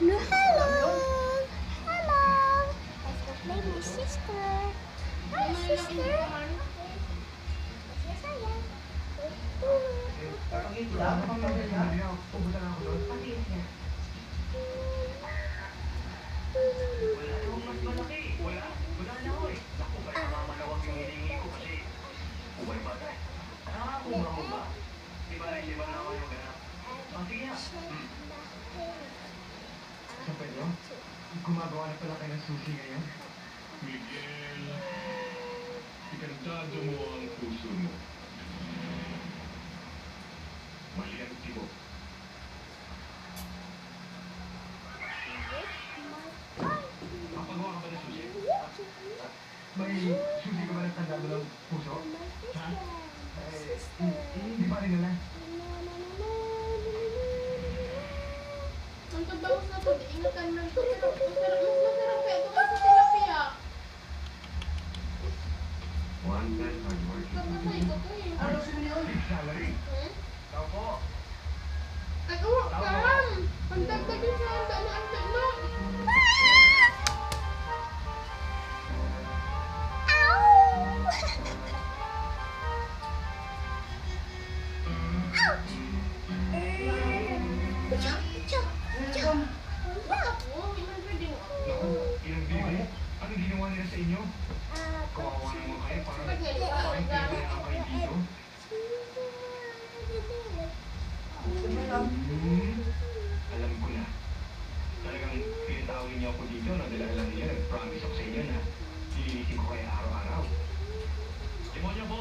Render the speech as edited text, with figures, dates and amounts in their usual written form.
No, hello! Hello! Let's go play my sister. Hi, sister! Yes, I am. Sa Pedro, gumagawa na pala kayo ng sushi ngayon? Miguel, ikantado mo ang puso mo. Mali ang tibo. Papagawa ka ba ng sushi? May sushi ka ba ng tandado ng puso? Ha? Hindi pa rin nila. Ang tabangus na to, ingatan mo ito. Pero mas masarap kaya ito kasi tilapia. One man hard work. Tapos na ito to eh. Big salary. Tao po. Ay, oo, karam! Ang dagdag yung sa handa na ang na. Oo, iman pwede mo. Naku, ilang bigo? Anong ginawa nila sa inyo? Kawawa naman kayo, parang Bakit nga ito? parang pinaya kayo dito. Alam ko na. Talagang pinatawin niyo ako dito na dala lang niyo. Nag-promise ako sa inyo na lilinisin ko kayo araw-araw. Demonyo po,